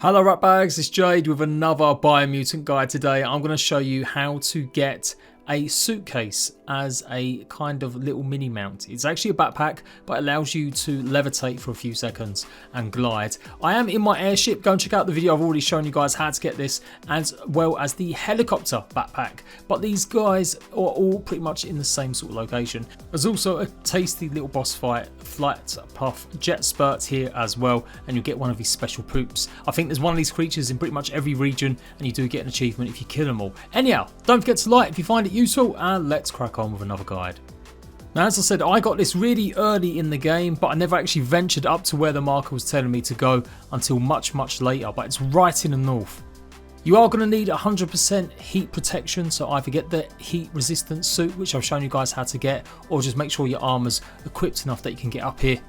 Hello ratbags, it's Jade with another Biomutant guide. Today I'm going to show you how to get a suitcase as a kind of little mini mount. It's actually a backpack, but it allows you to levitate for a few seconds and glide. I am in my airship. Go and check out the video. I've already shown you guys how to get this, as well as the helicopter backpack. But these guys are all pretty much in the same sort of location. There's also a tasty little boss fight, flight puff jet spurt here as well, and you'll get one of these special poops. I think there's one of these creatures in pretty much every region, and you do get an achievement if you kill them all. Anyhow, don't forget to like if you find it useful, and let's crack on with another guide. Now, as I said, I got this really early in the game, but I never actually ventured up to where the marker was telling me to go until much later, but it's right in the north. You are going to need 100% heat protection, so either get the heat resistant suit, which I've shown you guys how to get, or just make sure your armor's equipped enough that you can get up here.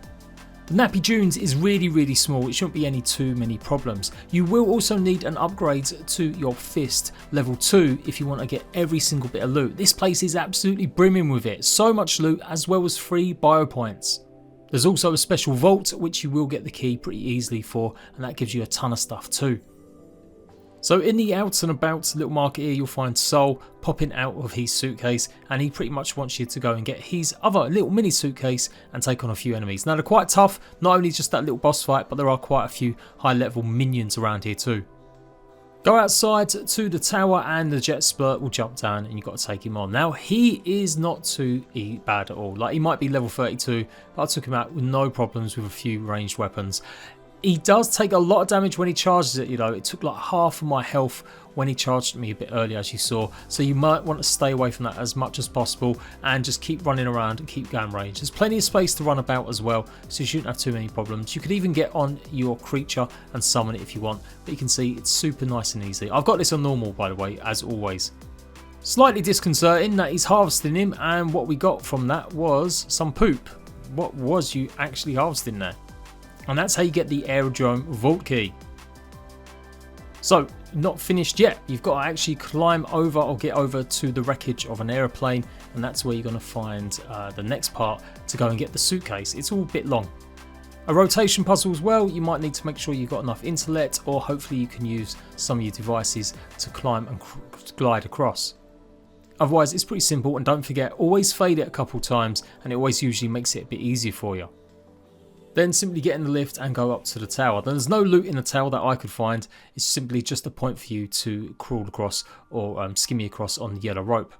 The nappy dunes is really small. It shouldn't be too many problems. You will also need an upgrade to your fist level 2 if you want to get every single bit of loot. This place is absolutely brimming with it. So much loot, as well as free bio points. There's also a special vault which you will get the key pretty easily for, and that gives you a ton of stuff too. So in the out and about little market here, you'll find Soul popping out of his suitcase, and he pretty much wants you to go and get his other little mini suitcase and take on a few enemies. Now, they're quite tough, not only just that little boss fight, but there are quite a few high level minions around here too. Go outside to the tower and the jet splurt will jump down, and you've got to take him on. Now, he is not too bad at all. Like, he might be level 32, but I took him out with no problems with a few ranged weapons. He does take a lot of damage when he charges it, it took like half of my health when he charged me a bit earlier, as you saw, so you might want to stay away from that as much as possible and just keep running around and keep going range. There's plenty of space to run about as well, so you shouldn't have too many problems. You could even get on your creature and summon it if you want, but you can see it's super nice and easy. I've got this on normal, by the way, as always. Slightly disconcerting that he's harvesting him, and what we got from that was some poop. What was you actually harvesting there? And that's how you get the AeroDrome vault key. So, not finished yet. You've got to actually climb over or get over to the wreckage of an aeroplane, and that's where you're going to find the next part to go and get the suitcase. It's all a bit long. A rotation puzzle as well. You might need to make sure you've got enough intellect, or hopefully you can use some of your devices to climb and glide across. Otherwise, it's pretty simple, and don't forget, always fade it a couple times, and it always usually makes it a bit easier for you. Then simply get in the lift and go up to the tower. There's no loot in the tower that I could find. It's simply just a point for you to crawl across or skimmy across on the yellow rope.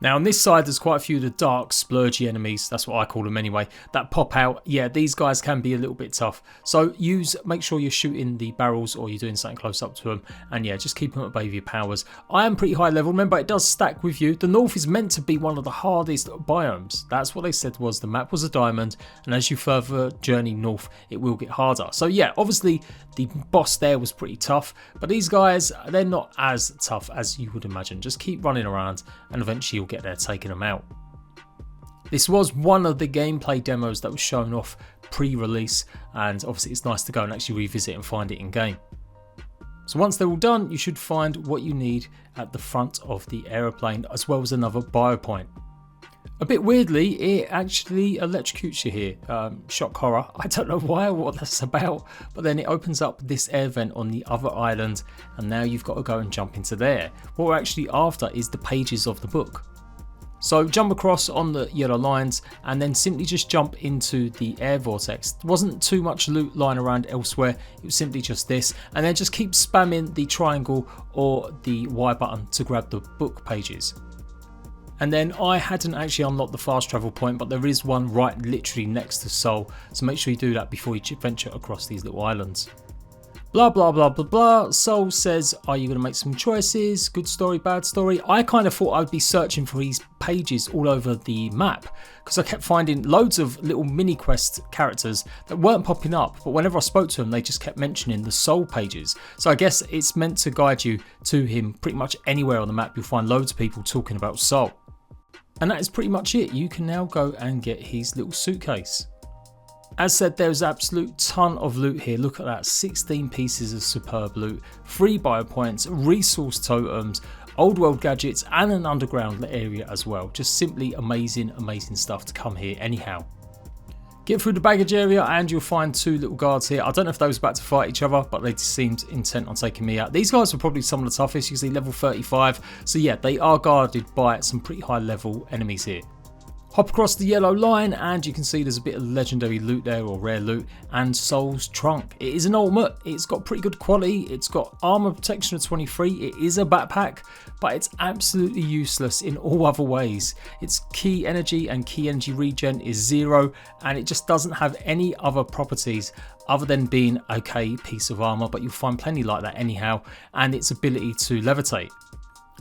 Now on this side, there's quite a few of the dark splurgy enemies, that's what I call them anyway, that pop out. Yeah, these guys can be a little bit tough. So make sure you're shooting the barrels or you're doing something close up to them. And yeah, just keep them at bay with your powers. I am pretty high level, remember it does stack with you. The north is meant to be one of the hardest biomes. That's what they said was the map was a diamond, and as you further journey north, it will get harder. So yeah, obviously the boss there was pretty tough, but these guys, they're not as tough as you would imagine. Just keep running around and eventually you'll get there taking them out. This was one of the gameplay demos that was shown off pre-release, and obviously it's nice to go and actually revisit and find it in game. So once they're all done, you should find what you need at the front of the aeroplane, as well as another bio point. A bit weirdly, it actually electrocutes you here. Shock horror. I don't know why or what that's about, but then it opens up this air vent on the other island, and now you've got to go and jump into there. What we're actually after is the pages of the book. So jump across on the yellow lines and then simply just jump into the air vortex. There wasn't too much loot lying around elsewhere, it was simply just this, and then just keep spamming the triangle or the Y button to grab the book pages. And then I hadn't actually unlocked the fast travel point, but there is one right literally next to Soul, so make sure you do that before you venture across these little islands. Blah blah blah blah blah. Soul says, are you going to make some choices? Good story, bad story? I kind of thought I'd be searching for these pages all over the map, because I kept finding loads of little mini quest characters that weren't popping up, but whenever I spoke to them they just kept mentioning the Soul pages. So I guess it's meant to guide you to him pretty much anywhere on the map. You'll find loads of people talking about Soul. And that is pretty much it. You can now go and get his little suitcase. As said, there's an absolute ton of loot here. Look at that, 16 pieces of superb loot, 3 bio points, resource totems, old world gadgets, and an underground area as well. Just simply amazing stuff to come here anyhow. Get through the baggage area and you'll find two little guards here. I don't know if those are about to fight each other, but they seemed intent on taking me out. These guys were probably some of the toughest. You can see level 35. So yeah, they are guarded by some pretty high level enemies here. Hop across the yellow line and you can see there's a bit of legendary loot there, or rare loot, and Soul's Trunk. It is an ultimate, it's got pretty good quality, it's got armor protection of 23, it is a backpack, but it's absolutely useless in all other ways. Its key energy and key energy regen is 0, and it just doesn't have any other properties other than being an okay piece of armor, but you'll find plenty like that anyhow, and its ability to levitate.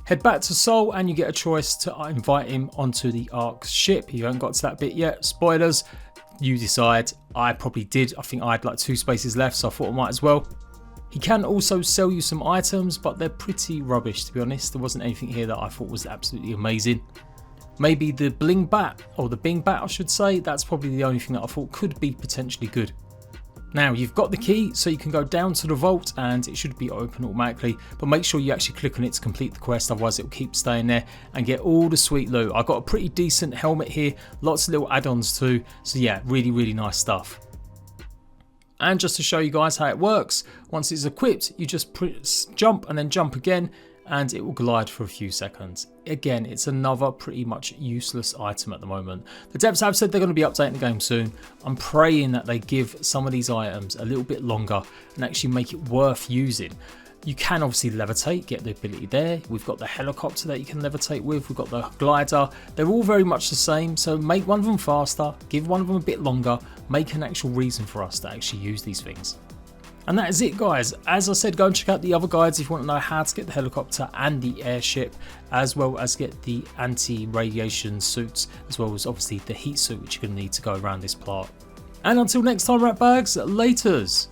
Head back to Soul and you get a choice to invite him onto the Ark's ship. You haven't got to that bit yet, spoilers, you decide. I probably did, I think I had like 2 spaces left, so I thought I might as well. He can also sell you some items, but they're pretty rubbish to be honest. There wasn't anything here that I thought was absolutely amazing. Maybe the Bling Bat, or the Bing Bat I should say, that's probably the only thing that I thought could be potentially good. Now you've got the key, so you can go down to the vault and it should be open automatically, but make sure you actually click on it to complete the quest, otherwise it will keep staying there, and get all the sweet loot. I got a pretty decent helmet here, lots of little add-ons too, so yeah, really nice stuff. And just to show you guys how it works, once it's equipped you just jump and then jump again and it will glide for a few seconds. Again, it's another pretty much useless item at the moment. The devs have said they're going to be updating the game soon. I'm praying that they give some of these items a little bit longer and actually make it worth using. You can obviously levitate, get the ability there. We've got the helicopter that you can levitate with. We've got the glider. They're all very much the same. So make one of them faster, give one of them a bit longer, make an actual reason for us to actually use these things. And that is it guys. As I said, go and check out the other guides if you want to know how to get the helicopter and the airship, as well as get the anti-radiation suits, as well as obviously the heat suit which you're going to need to go around this plot. And until next time, rat bags, laters.